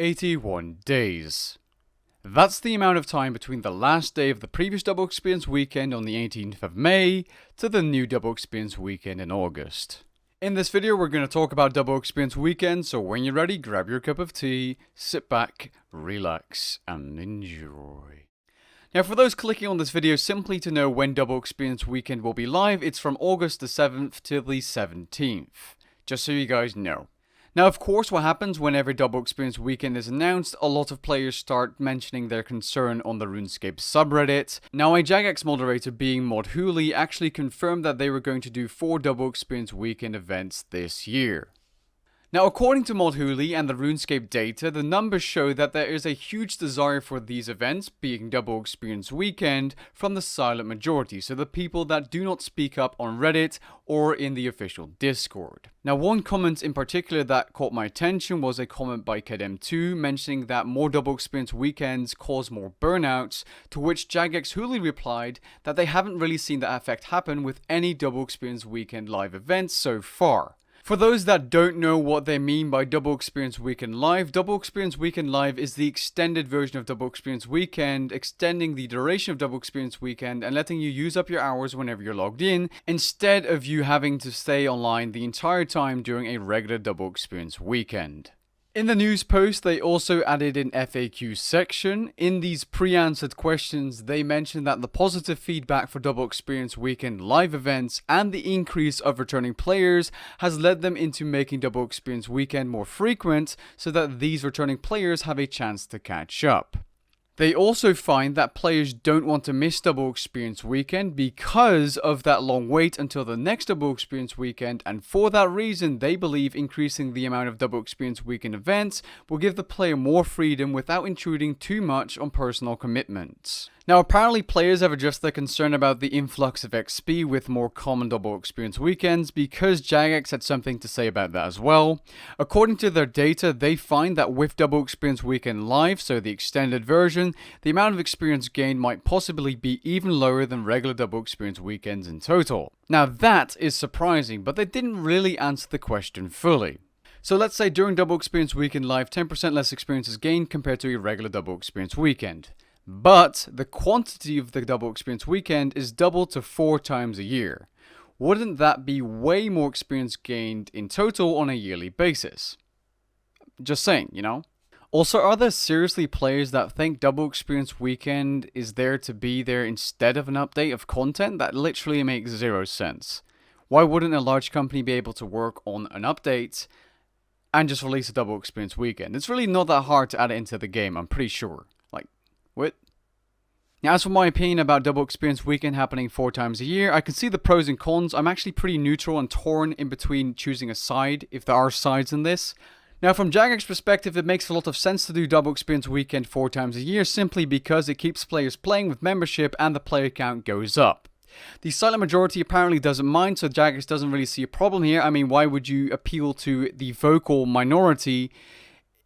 81 days. That's the amount of time between the last day of the previous Double Experience weekend on the 18th of May to the new Double Experience weekend in August. In this video, we're going to talk about Double Experience weekend, so when you're ready, grab your cup of tea, sit back, relax, and enjoy. Now, for those clicking on this video simply to know when Double Experience weekend will be live, it's from August the 7th to the 17th, just so you guys know. Now, of course, what happens whenever Double Experience weekend is announced, a lot of players start mentioning their concern on the Runescape subreddit. Now, a Jagex moderator, being Mod Hooli, actually confirmed that they were going to do 4 Double Experience weekend events this year. Now, according to Mod Hooli and the Runescape data, the numbers show that there is a huge desire for these events, being Double Experience weekend, from the silent majority, so the people that do not speak up on Reddit or in the official Discord. Now, one comment in particular that caught my attention was a comment by Kedem2 mentioning that more Double Experience weekends cause more burnouts, to which Jagex Hooli replied that they haven't really seen that effect happen with any Double Experience weekend live events so far. For those that don't know what they mean by Double Experience Weekend Live, Double Experience Weekend Live is the extended version of Double Experience Weekend, extending the duration of Double Experience Weekend and letting you use up your hours whenever you're logged in, instead of you having to stay online the entire time during a regular Double Experience Weekend. In the news post, they also added an FAQ section. In these pre-answered questions, they mentioned that the positive feedback for Double Experience Weekend live events and the increase of returning players has led them into making Double Experience Weekend more frequent so that these returning players have a chance to catch up. They also find that players don't want to miss Double Experience Weekend because of that long wait until the next Double Experience Weekend, and for that reason they believe increasing the amount of Double Experience Weekend events will give the player more freedom without intruding too much on personal commitments. Now, apparently players have addressed their concern about the influx of XP with more common Double Experience weekends because Jagex had something to say about that as well. According to their data, they find that with Double Experience Weekend Live, so the extended version, the amount of experience gained might possibly be even lower than regular Double Experience weekends in total. Now, that is surprising, but they didn't really answer the question fully. So let's say during Double Experience Weekend Live, 10% less experience is gained compared to a regular Double Experience weekend. But the quantity of the Double Experience weekend is doubled to 4 times a year. Wouldn't that be way more experience gained in total on a yearly basis? Just saying, you know? Also, are there seriously players that think Double Experience weekend is there to be there instead of an update of content? That literally makes 0 sense. Why wouldn't a large company be able to work on an update and just release a Double Experience weekend? It's really not that hard to add it into the game, I'm pretty sure. What? Now, as for my opinion about Double Experience Weekend happening 4 times a year, I can see the pros and cons. I'm actually pretty neutral and torn in between choosing a side, if there are sides in this. Now, from Jagex's perspective, it makes a lot of sense to do Double Experience Weekend 4 times a year simply because it keeps players playing with membership and the player count goes up. The silent majority apparently doesn't mind, so Jagex doesn't really see a problem here. I mean, why would you appeal to the vocal minority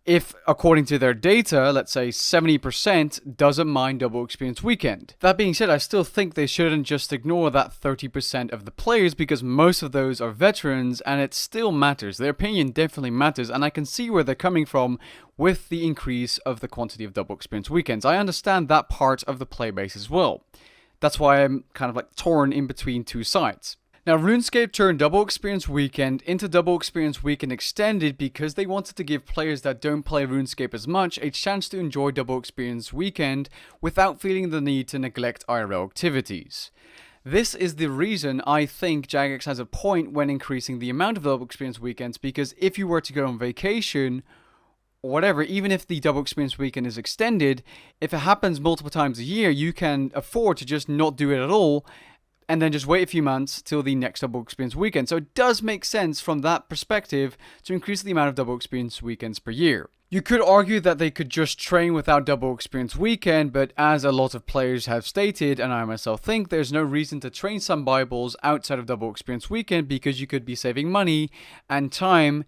if, according to their data, let's say 70% doesn't mind Double Experience Weekend? That being said, I still think they shouldn't just ignore that 30% of the players because most of those are veterans and it still matters. Their opinion definitely matters, and I can see where they're coming from with the increase of the quantity of Double Experience Weekends. I understand that part of the playbase as well. That's why I'm kind of like torn in between 2 sides. Now, Runescape turned Double Experience Weekend into Double Experience Weekend Extended because they wanted to give players that don't play Runescape as much a chance to enjoy Double Experience Weekend without feeling the need to neglect IRL activities. This is the reason I think Jagex has a point when increasing the amount of Double Experience Weekends, because if you were to go on vacation or whatever, even if the Double Experience Weekend is extended, if it happens multiple times a year, you can afford to just not do it at all and then just wait a few months till the next Double Experience Weekend. So it does make sense from that perspective to increase the amount of Double Experience Weekends per year. You could argue that they could just train without Double Experience Weekend, but as a lot of players have stated, and I myself think, there's no reason to train some Bibles outside of Double Experience Weekend because you could be saving money and time,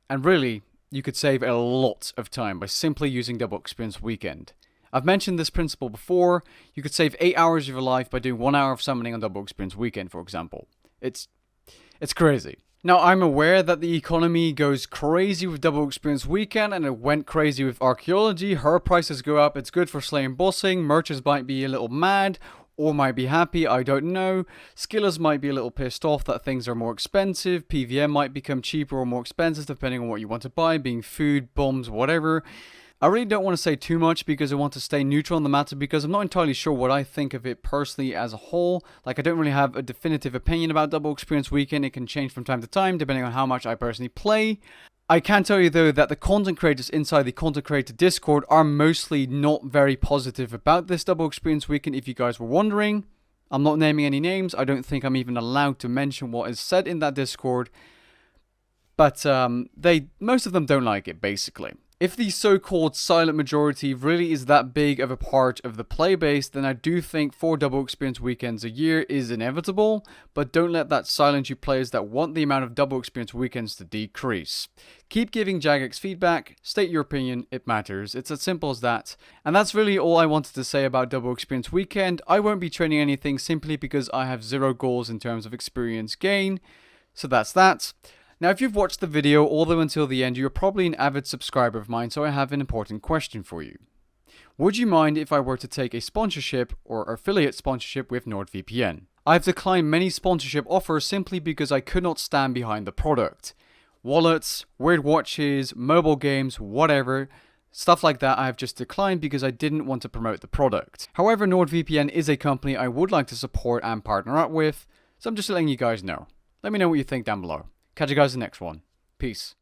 and really, you could save a lot of time by simply using Double Experience Weekend. I've mentioned this principle before. You could save 8 hours of your life by doing 1 hour of summoning on Double Experience Weekend, for example. It's crazy. Now, I'm aware that the economy goes crazy with Double Experience Weekend, and it went crazy with archaeology. Her prices go up, it's good for slaying bossing, merchants might be a little mad, or might be happy, I don't know. Skillers might be a little pissed off that things are more expensive, PVM might become cheaper or more expensive depending on what you want to buy, being food, bombs, whatever. I really don't want to say too much because I want to stay neutral on the matter because I'm not entirely sure what I think of it personally as a whole. Like, I don't really have a definitive opinion about Double Experience Weekend. It can change from time to time depending on how much I personally play. I can tell you though that the content creators inside the content creator Discord are mostly not very positive about this Double Experience Weekend, if you guys were wondering. I'm not naming any names. I don't think I'm even allowed to mention what is said in that Discord. But most of them don't like it, basically. If the so-called silent majority really is that big of a part of the play base, then I do think 4 Double Experience Weekends a year is inevitable, but don't let that silence you players that want the amount of Double Experience Weekends to decrease. Keep giving Jagex feedback, state your opinion, it matters, it's as simple as that. And that's really all I wanted to say about Double Experience Weekend. I won't be training anything simply because I have 0 goals in terms of experience gain, so that's that. Now, if you've watched the video all the way until the end, you're probably an avid subscriber of mine, so I have an important question for you. Would you mind if I were to take a sponsorship or affiliate sponsorship with NordVPN? I've declined many sponsorship offers simply because I could not stand behind the product. Wallets, weird watches, mobile games, whatever, stuff like that I have just declined because I didn't want to promote the product. However, NordVPN is a company I would like to support and partner up with, so I'm just letting you guys know. Let me know what you think down below. Catch you guys in the next one. Peace.